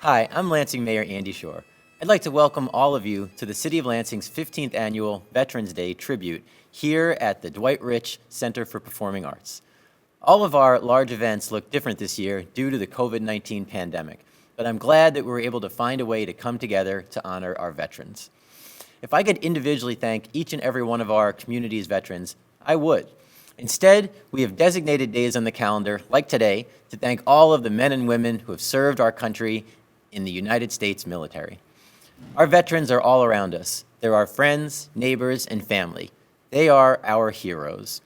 Hi, I'm Lansing Mayor Andy Schor. I'd like to welcome all of you to the City of Lansing's 15th annual Veterans Day tribute here at the Dwight Center for Performing Arts. All of our large events look different this year due to the COVID-19 pandemic, but I'm glad that we were able to find a way to come together to honor our veterans. If I could individually thank each and every one of our community's veterans, I would. Instead, we have designated days on the calendar, like today, to thank all of the men and women who have served our country in the United States military. Our veterans are all around us. They're our friends, neighbors, and family. They are our heroes.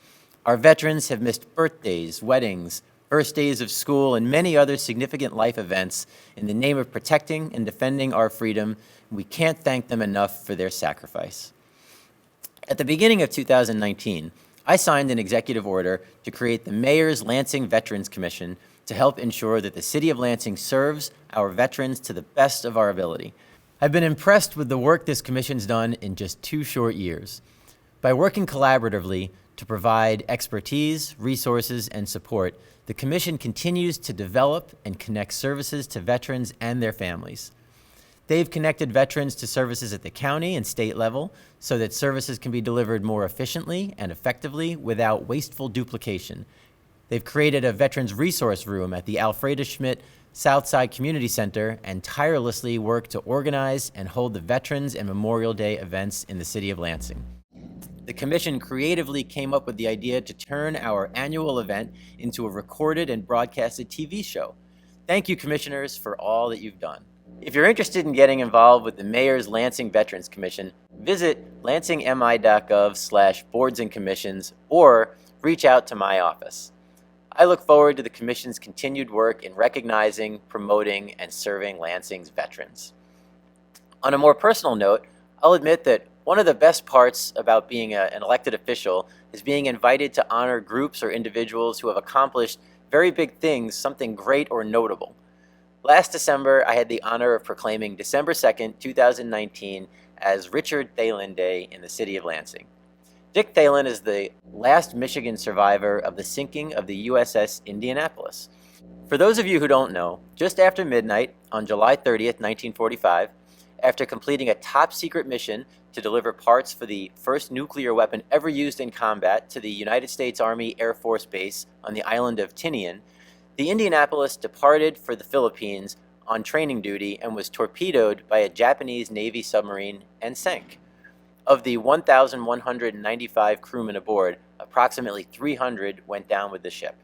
Our veterans have missed birthdays, weddings, first days of school, and many other significant life events in the name of protecting and defending our freedom. We can't thank them enough for their sacrifice. At the beginning of 2019, I signed an executive order to create the Mayor's Lansing Veterans Commission to help ensure that the City of Lansing serves our veterans to the best of our ability. I've been impressed with the work this commission's done in just 2 short years. By working collaboratively to provide expertise, resources, and support, the commission continues to develop and connect services to veterans and their families. They've connected veterans to services at the county and state level so that services can be delivered more efficiently and effectively without wasteful duplication. They've created a Veterans Resource Room at the Alfreda Schmidt Southside Community Center and tirelessly work to organize and hold the Veterans and Memorial Day events in the City of Lansing. The commission creatively came up with the idea to turn our annual event into a recorded and broadcasted TV show. Thank you, commissioners, for all that you've done. If you're interested in getting involved with the Mayor's Lansing Veterans Commission, visit lansingmi.gov/boards and commissions or reach out to my office. I look forward to the Commission's continued work in recognizing, promoting, and serving Lansing's veterans. On a more personal note, I'll admit that one of the best parts about being an elected official is being invited to honor groups or individuals who have accomplished very big things, something great or notable. Last December, I had the honor of proclaiming December 2nd, 2019 as Richard Thalen Day in the City of Lansing. Dick Thalen is the last Michigan survivor of the sinking of the USS Indianapolis. For those of you who don't know, just after midnight on July 30th, 1945, after completing a top-secret mission to deliver parts for the first nuclear weapon ever used in combat to the United States Army Air Force Base on the island of Tinian, the Indianapolis departed for the Philippines on training duty and was torpedoed by a Japanese Navy submarine and sank. Of the 1,195 crewmen aboard, approximately 300 went down with the ship.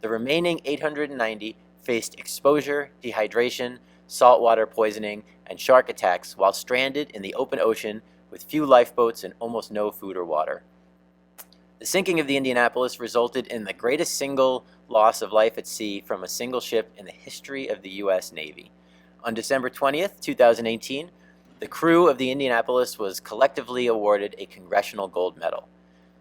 The remaining 890 faced exposure, dehydration, saltwater poisoning, and shark attacks while stranded in the open ocean with few lifeboats and almost no food or water. The sinking of the Indianapolis resulted in the greatest single loss of life at sea from a single ship in the history of the U.S. Navy. On December 20th, 2018, the crew of the Indianapolis was collectively awarded a Congressional Gold Medal.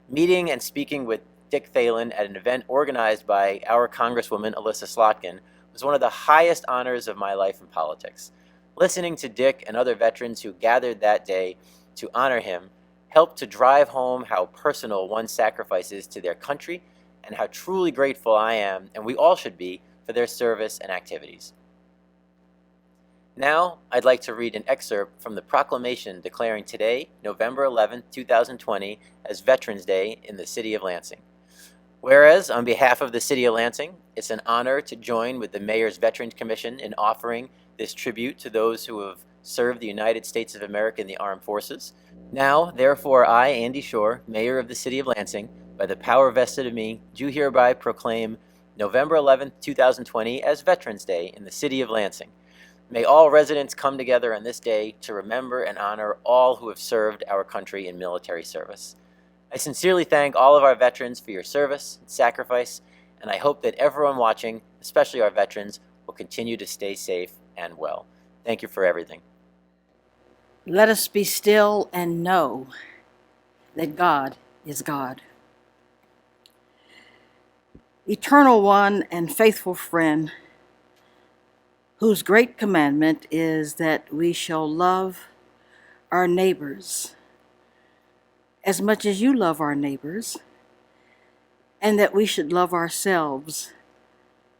Meeting and speaking with Dick Thalen at an event organized by our Congresswoman Alyssa Slotkin was one of the highest honors of my life in politics. Listening to Dick and other veterans who gathered that day to honor him helped to drive home how personal one's sacrifice is to their country and how truly grateful I am, and we all should be, for their service and activities. Now, I'd like to read an excerpt from the proclamation declaring today, November 11, 2020, as Veterans Day in the City of Lansing. Whereas, on behalf of the City of Lansing, it's an honor to join with the Mayor's Veterans Commission in offering this tribute to those who have served the United States of America in the armed forces. Now, therefore, I, Andy Schor, Mayor of the City of Lansing, by the power vested in me, do hereby proclaim November 11, 2020 as Veterans Day in the City of Lansing. May all residents come together on this day to remember and honor all who have served our country in military service. I sincerely thank all of our veterans for your service and sacrifice, and I hope that everyone watching, especially our veterans, will continue to stay safe and well. Thank you for everything. Let us be still and know that God is God. Eternal One and faithful friend, whose great commandment is that we shall love our neighbors as much as you love our neighbors, and that we should love ourselves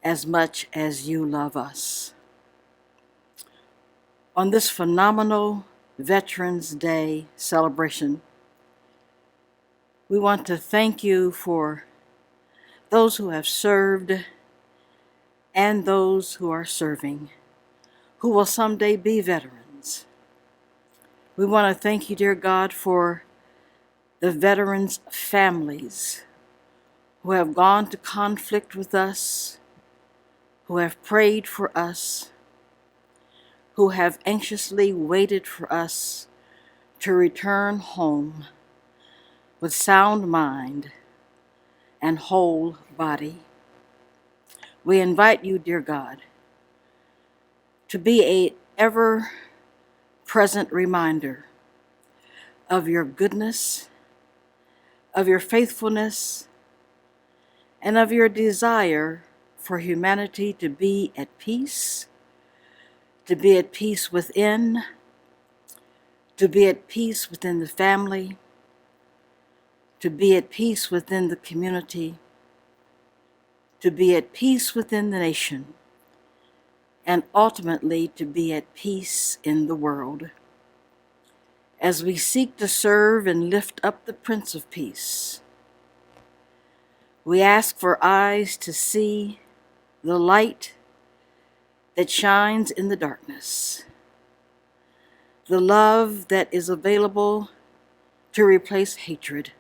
as much as you love us. on this phenomenal Veterans Day celebration. We want to thank you for those who have served and those who are serving, who will someday be veterans. We want to thank you, dear God, for the veterans' families who have gone to conflict with us, who have prayed for us, who have anxiously waited for us to return home with sound mind and whole body. We invite you, dear God, to be an ever-present reminder of your goodness, of your faithfulness, and of your desire for humanity to be at peace within, to be at peace within the family, to be at peace within the community, to be at peace within the nation, and ultimately to be at peace in the world. As we seek to serve and lift up the Prince of Peace, we ask for eyes to see the light that shines in the darkness, the love that is available to replace hatred,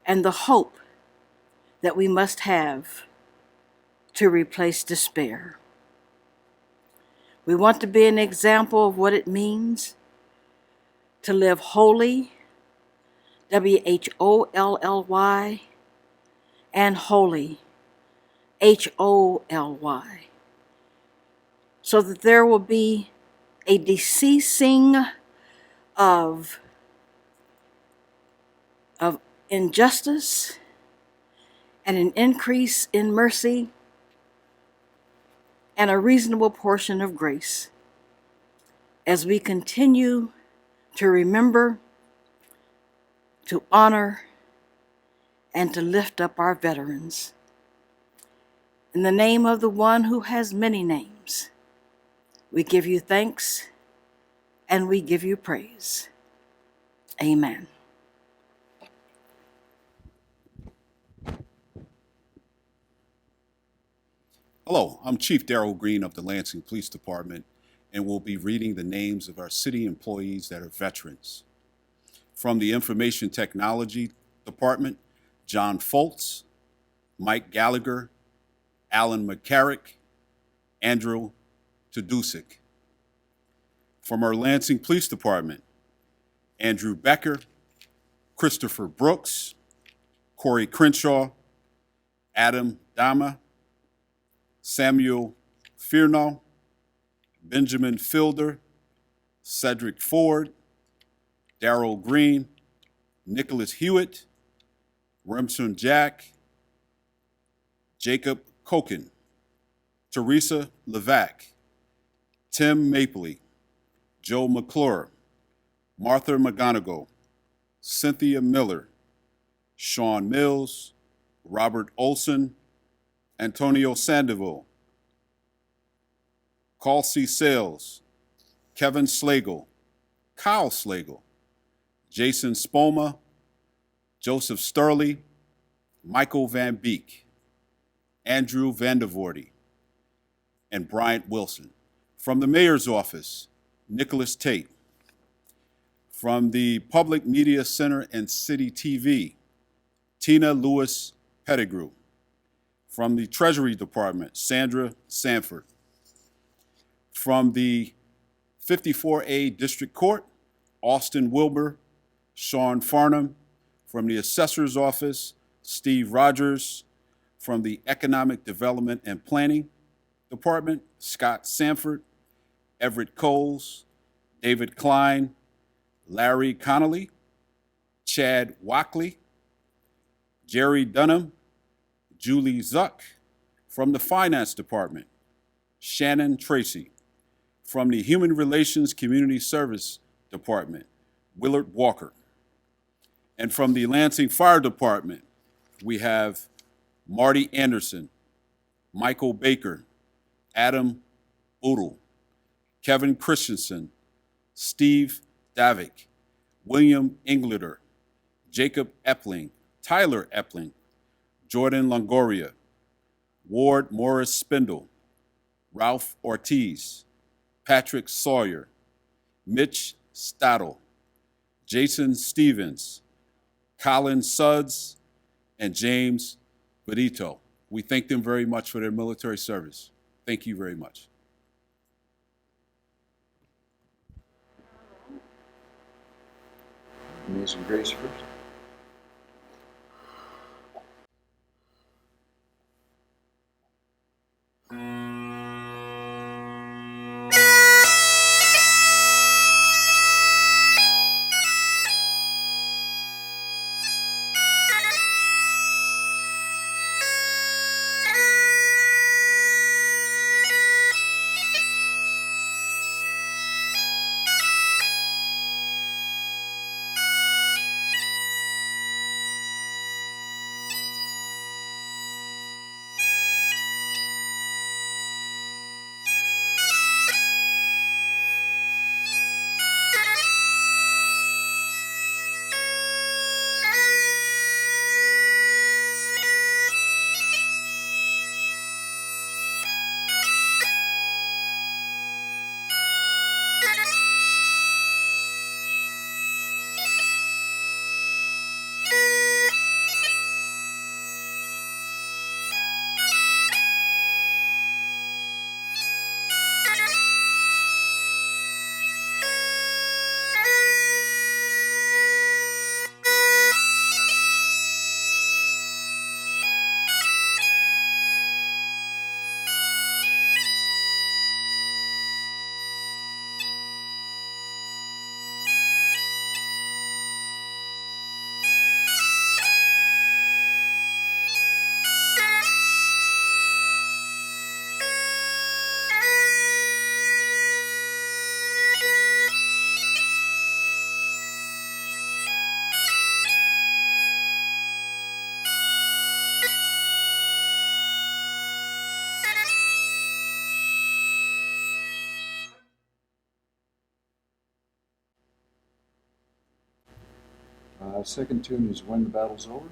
and the hope that we must have to replace despair. We want to be an example of what it means to live holy, WHOLLY, and holy, HOLY, so that there will be a deceasing of injustice and an increase in mercy and a reasonable portion of grace as we continue to remember, to honor, and to lift up our veterans. In the name of the one who has many names, we give you thanks and we give you praise. Amen. Hello, I'm Chief Daryl Green of the Lansing Police Department, and will be reading the names of our city employees that are veterans. From the Information Technology Department, John Foltz, Mike Gallagher, Alan McCarrick, Andrew Tudusik. From our Lansing Police Department, Andrew Becker, Christopher Brooks, Corey Crenshaw, Adam Dama, Samuel Fierno, Benjamin Fielder, Cedric Ford, Daryl Green, Nicholas Hewitt, Remsen Jack, Jacob Koken, Teresa Levac, Tim Mapley, Joe McClure, Martha McGonigal, Cynthia Miller, Sean Mills, Robert Olson, Antonio Sandoval, Calcy Sales, Kevin Slagle, Kyle Slagle, Jason Spoma, Joseph Sturley, Michael Van Beek, Andrew Vandervoorty, and Bryant Wilson. From the Mayor's Office, Nicholas Tate. From the Public Media Center and City TV, Tina Lewis Pettigrew. From the Treasury Department, Sandra Sanford. From the 54A District Court, Austin Wilbur, Sean Farnham. From the Assessor's Office, Steve Rogers. From the Economic Development and Planning Department, Scott Sanford, Everett Coles, David Klein, Larry Connolly, Chad Wackley, Jerry Dunham, Julie Zuck. From the Finance Department, Shannon Tracy. From the Human Relations Community Service Department, Willard Walker. And from the Lansing Fire Department, we have Marty Anderson, Michael Baker, Adam Boodle, Kevin Christensen, Steve Davik, William Englander, Jacob Epling, Tyler Epling, Jordan Longoria, Ward Morris Spindle, Ralph Ortiz, Patrick Sawyer, Mitch Stadel, Jason Stevens, Colin Sudds, and James Benito. We thank them very much for their military service. Thank you very much. Amazing Grace first. Second tune is When the Battle's Over.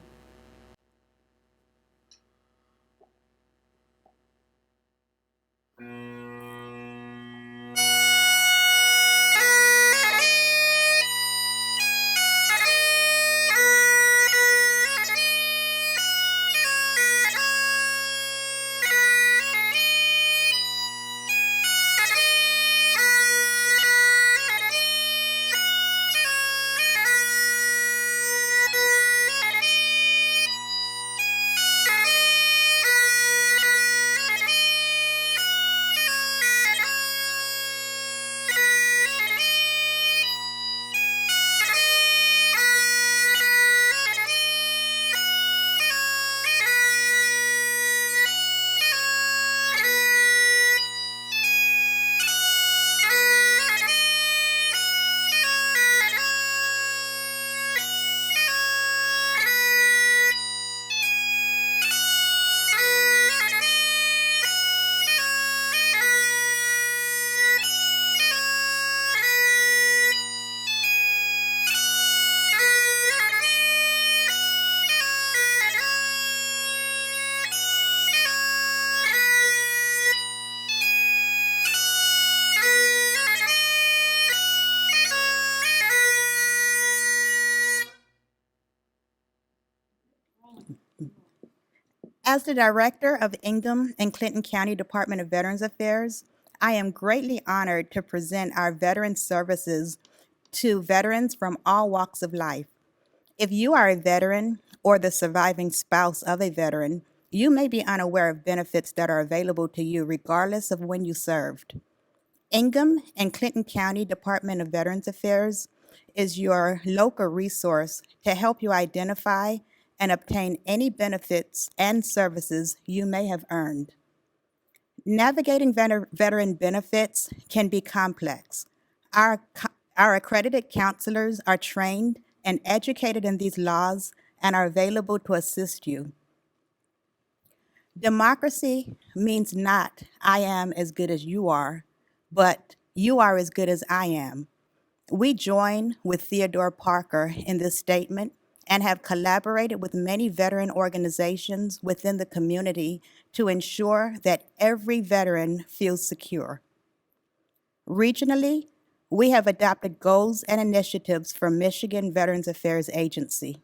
As the Director of Ingham and Clinton County Department of Veterans Affairs, I am greatly honored to present our veteran services to veterans from all walks of life. If you are a veteran or the surviving spouse of a veteran, you may be unaware of benefits that are available to you regardless of when you served. Ingham and Clinton County Department of Veterans Affairs is your local resource to help you identify and obtain any benefits and services you may have earned. Navigating veteran benefits can be complex. Our accredited counselors are trained and educated in these laws and are available to assist you. Democracy means not I am as good as you are, but You are as good as I am. We join with Theodore Parker in this statement and have collaborated with many veteran organizations within the community to ensure that every veteran feels secure. Regionally, we have adopted goals and initiatives from Michigan Veterans Affairs Agency.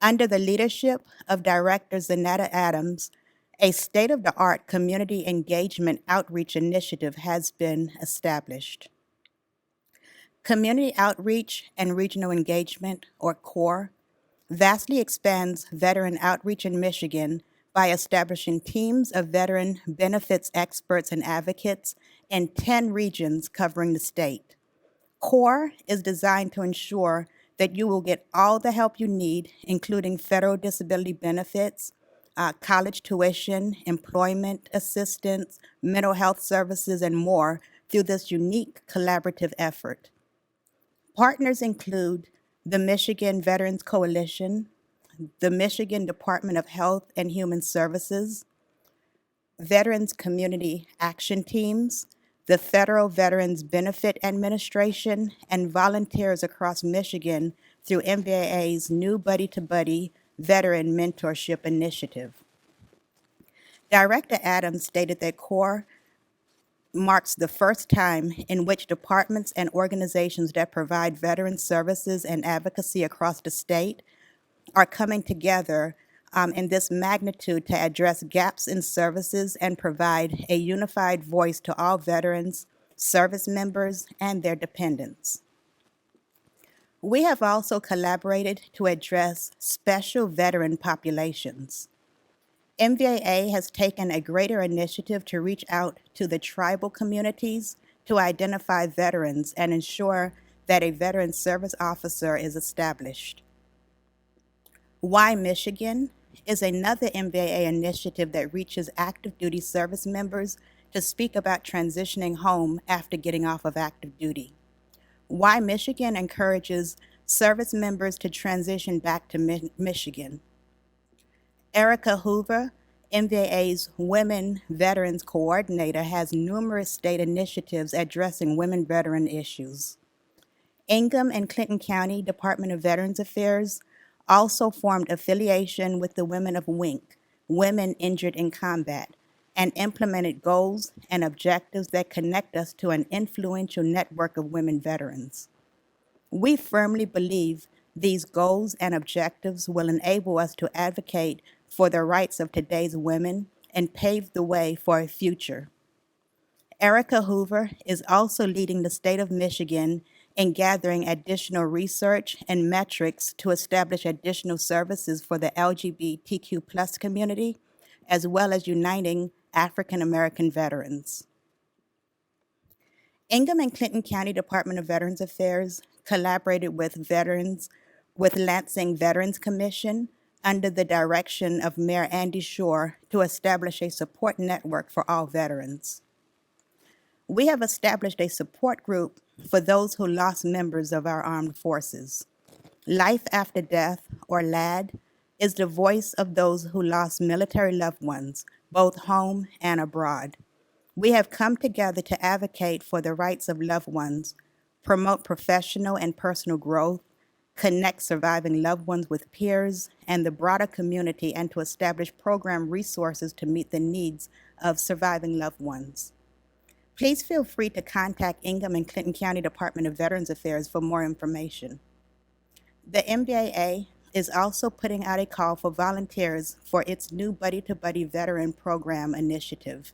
Under the leadership of Director Zanetta Adams, a state-of-the-art community engagement outreach initiative has been established. Community Outreach and Regional Engagement, or CORE, vastly expands veteran outreach in Michigan by establishing teams of veteran benefits experts and advocates in 10 regions covering the state. CORE is designed to ensure that you will get all the help you need, including federal disability benefits, college tuition, employment assistance, mental health services, and more through this unique collaborative effort. Partners include the Michigan Veterans Coalition, the Michigan Department of Health and Human Services, Veterans Community Action Teams, the Federal Veterans Benefit Administration, and volunteers across Michigan through MVAA's new Buddy to Buddy Veteran Mentorship Initiative. Director Adams stated that CORE marks the first time in which departments and organizations that provide veteran services and advocacy across the state are coming together in this magnitude to address gaps in services and provide a unified voice to all veterans, service members, and their dependents. We have also collaborated to address special veteran populations. MVAA has taken a greater initiative to reach out to the tribal communities to identify veterans and ensure that a veteran service officer is established. Why Michigan is another MVAA initiative that reaches active duty service members to speak about transitioning home after getting off of active duty. Why Michigan encourages service members to transition back to Michigan. Erica Hoover, MVAA's Women Veterans Coordinator, has numerous state initiatives addressing women veteran issues. Ingham and Clinton County Department of Veterans Affairs also formed affiliation with the Women of WINC, Women Injured in Combat, and implemented goals and objectives that connect us to an influential network of women veterans. We firmly believe these goals and objectives will enable us to advocate for the rights of today's women and pave the way for a future. Erica Hoover is also leading the state of Michigan in gathering additional research and metrics to establish additional services for the LGBTQ+ community, as well as uniting African American veterans. Ingham and Clinton County Department of Veterans Affairs collaborated with Lansing Veterans Commission under the direction of Mayor Andy Schor to establish a support network for all veterans. We have established a support group for those who lost members of our armed forces. Life After Death, or LAD, is the voice of those who lost military loved ones, both home and abroad. We have come together to advocate for the rights of loved ones, promote professional and personal growth, connect surviving loved ones with peers and the broader community, and to establish program resources to meet the needs of surviving loved ones. Please feel free to contact Ingham and Clinton County Department of Veterans Affairs for more information. The MVAA is also putting out a call for volunteers for its new Buddy to Buddy Veteran Program initiative.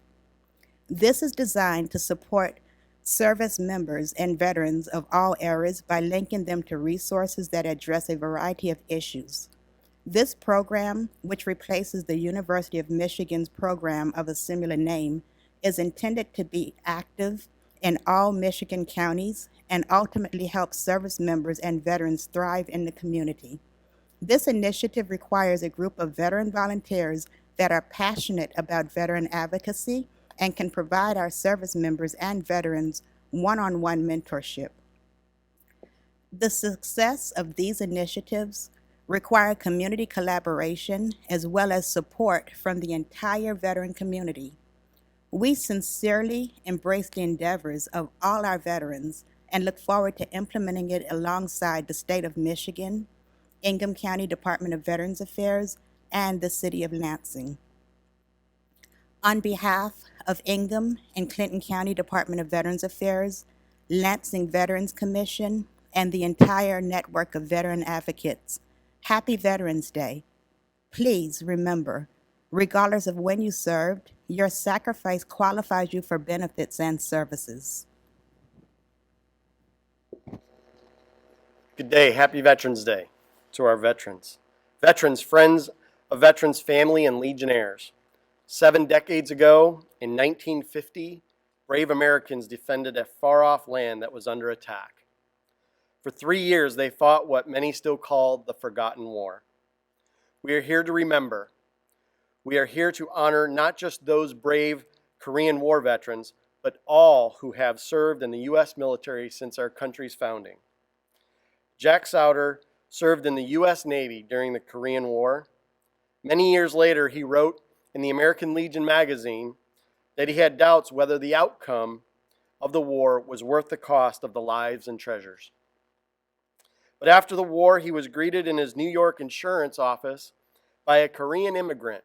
This is designed to support service members and veterans of all eras by linking them to resources that address a variety of issues. This program, which replaces the University of Michigan's program of a similar name, is intended to be active in all Michigan counties and ultimately help service members and veterans thrive in the community. This initiative requires a group of veteran volunteers that are passionate about veteran advocacy and can provide our service members and veterans one-on-one mentorship. The success of these initiatives require community collaboration as well as support from the entire veteran community. We sincerely embrace the endeavors of all our veterans and look forward to implementing it alongside the state of Michigan, Ingham County Department of Veterans Affairs, and the city of Lansing. On behalf of Ingham and Clinton County Department of Veterans Affairs, Lansing Veterans Commission, and the entire network of veteran advocates, happy Veterans Day. Please remember, regardless of when you served, your sacrifice qualifies you for benefits and services. Good day. Happy Veterans Day to our veterans. Veterans, friends of veterans, family, and legionnaires. 7 decades ago, in 1950, brave Americans defended a far-off land that was under attack. For 3 years, they fought what many still call the Forgotten War. We are here to remember. We are here to honor not just those brave Korean War veterans, but all who have served in the U.S. military since our country's founding. Jack Souter served in the U.S. Navy during the Korean War. Many years later, he wrote in the American Legion magazine that he had doubts whether the outcome of the war was worth the cost of the lives and treasures. But after the war, he was greeted in his New York insurance office by a Korean immigrant.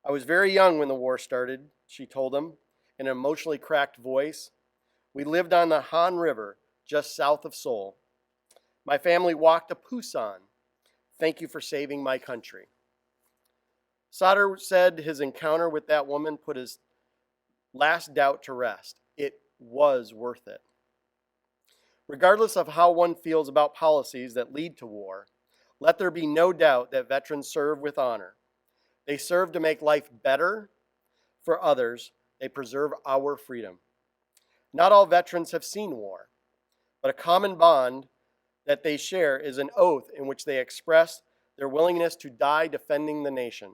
I was very young when the war started, she told him in an emotionally cracked voice. We lived on the Han River, just south of Seoul. My family walked to Busan. Thank you for saving my country. Souter said his encounter with that woman put his last doubt to rest. It was worth it. Regardless of how one feels about policies that lead to war, let there be no doubt that veterans serve with honor. They serve to make life better for others. They preserve our freedom. Not all veterans have seen war, but a common bond that they share is an oath in which they express their willingness to die defending the nation.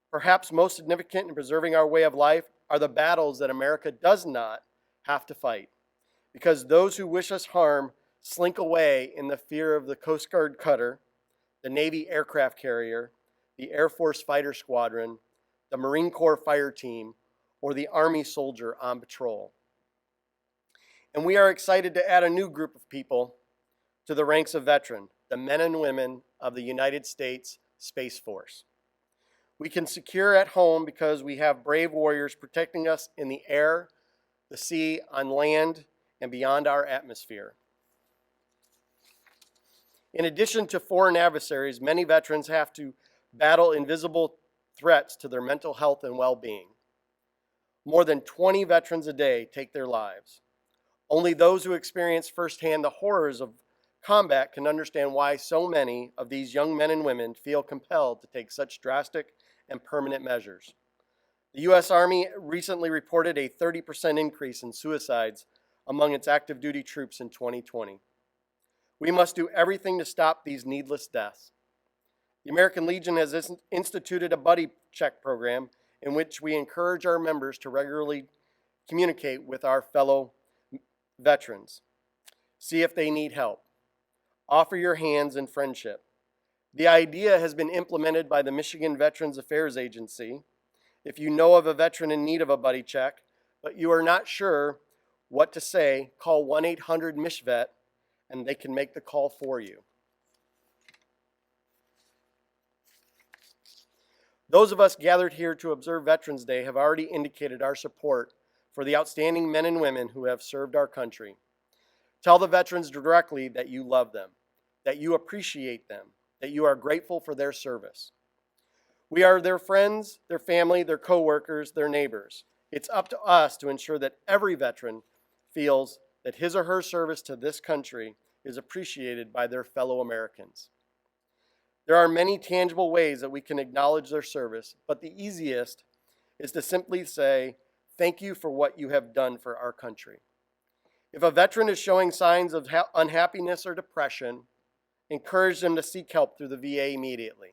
Perhaps most significant in preserving our way of life are the battles that America does not have to fight, because those who wish us harm slink away in the fear of the Coast Guard cutter, the Navy aircraft carrier, the Air Force fighter squadron, the Marine Corps fire team, or the Army soldier on patrol. And we are excited to add a new group of people to the ranks of veterans, the men and women of the United States Space Force. We can secure at home because we have brave warriors protecting us in the air, the sea, on land, and beyond our atmosphere. In addition to foreign adversaries, many veterans have to battle invisible threats to their mental health and well-being. More than 20 veterans a day take their lives. Only those who experience firsthand the horrors of combat can understand why so many of these young men and women feel compelled to take such drastic and permanent measures. The U.S. Army recently reported a 30% increase in suicides among its active duty troops in 2020. We must do everything to stop these needless deaths. The American Legion has instituted a buddy check program in which we encourage our members to regularly communicate with our fellow veterans. See if they need help. Offer your hands in friendship. The idea has been implemented by the Michigan Veterans Affairs Agency. If you know of a veteran in need of a buddy check, but you are not sure what to say, call 1-800-MISHVET and they can make the call for you. Those of us gathered here to observe Veterans Day have already indicated our support for the outstanding men and women who have served our country. Tell the veterans directly that you love them, that you appreciate them, that you are grateful for their service. We are their friends, their family, their coworkers, their neighbors. It's up to us to ensure that every veteran feels that his or her service to this country is appreciated by their fellow Americans. There are many tangible ways that we can acknowledge their service, but the easiest is to simply say, thank you for what you have done for our country. If a veteran is showing signs of unhappiness or depression, encourage them to seek help through the VA immediately.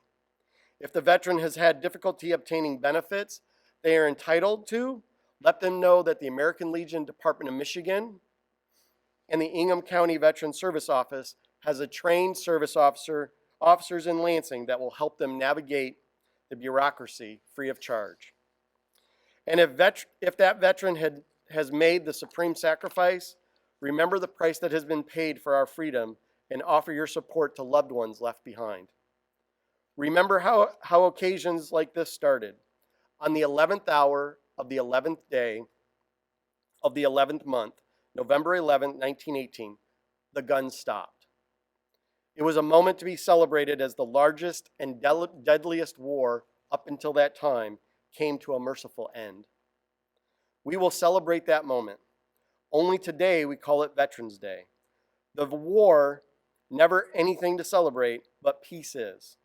If the veteran has had difficulty obtaining benefits they are entitled to, let them know that the American Legion Department of Michigan and the Ingham County Veteran Service Office has a trained service officers in Lansing that will help them navigate the bureaucracy free of charge. And if that veteran has made the supreme sacrifice, remember the price that has been paid for our freedom and offer your support to loved ones left behind. Remember how occasions like this started. On the 11th hour of the 11th day of the 11th month, November 11, 1918, the guns stopped. It was a moment to be celebrated as the largest and deadliest war up until that time came to a merciful end. We will celebrate that moment. Only today we call it Veterans Day. The war, never anything to celebrate, but peace is.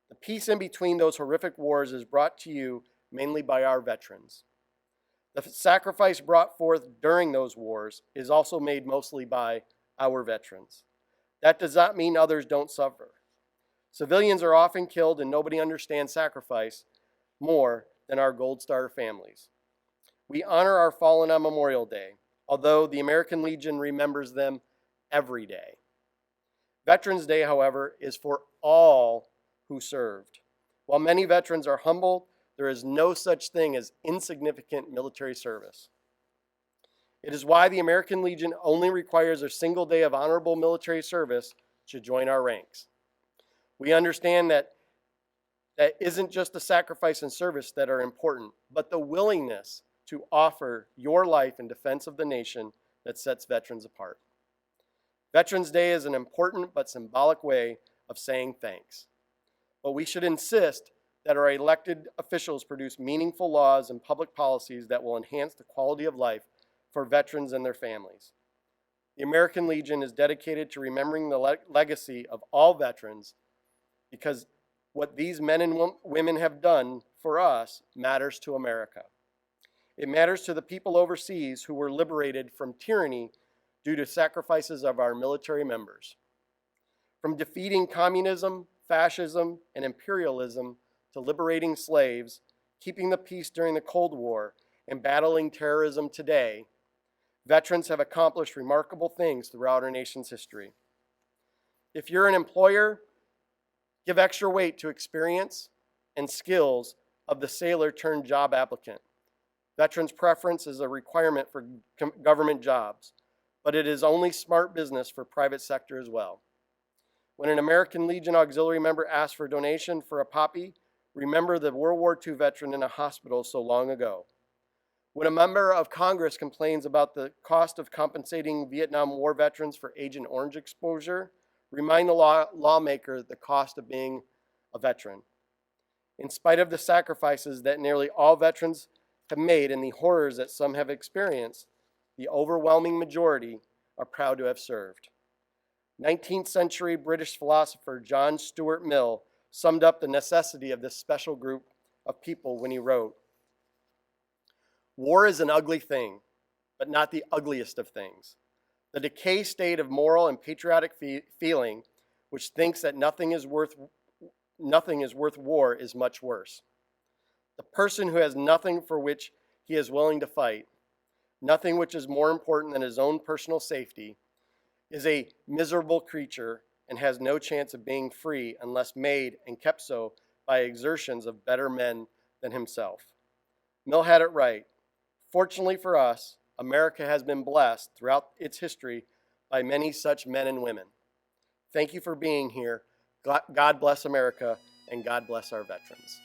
The peace in between those horrific wars is brought to you mainly by our veterans. The sacrifice brought forth during those wars is also made mostly by our veterans. That does not mean others don't suffer. Civilians are often killed and nobody understands sacrifice more than our Gold Star families. We honor our fallen on Memorial Day, although the American Legion remembers them every day. Veterans Day, however, is for all who served. While many veterans are humbled, there is no such thing as insignificant military service. It is why the American Legion only requires a single day of honorable military service to join our ranks. We understand that isn't just the sacrifice and service that are important, but the willingness to offer your life in defense of the nation that sets veterans apart. Veterans Day is an important but symbolic way of saying thanks. But we should insist that our elected officials produce meaningful laws and public policies that will enhance the quality of life for veterans and their families. The American Legion is dedicated to remembering the legacy of all veterans because what these men and women have done for us matters to America. It matters to the people overseas who were liberated from tyranny due to sacrifices of our military members. From defeating communism, fascism, and imperialism to liberating slaves, keeping the peace during the Cold War, and battling terrorism today, veterans have accomplished remarkable things throughout our nation's history. If you're an employer, give extra weight to experience and skills of the sailor turned job applicant. Veterans' preference is a requirement for government jobs, but it is only smart business for private sector as well. When an American Legion auxiliary member asks for a donation for a poppy, remember the World War II veteran in a hospital so long ago. When a member of Congress complains about the cost of compensating Vietnam War veterans for Agent Orange exposure, remind the lawmaker the cost of being a veteran. In spite of the sacrifices that nearly all veterans have made and the horrors that some have experienced, the overwhelming majority are proud to have served. 19th century British philosopher John Stuart Mill summed up the necessity of this special group of people when he wrote, "War is an ugly thing, but not the ugliest of things. The decay state of moral and patriotic feeling, which thinks that nothing is worth war, is much worse. The person who has nothing for which he is willing to fight, nothing which is more important than his own personal safety, is a miserable creature and has no chance of being free unless made and kept so by exertions of better men than himself." Mill had it right. Fortunately for us, America has been blessed throughout its history by many such men and women. Thank you for being here. God bless America, and God bless our veterans.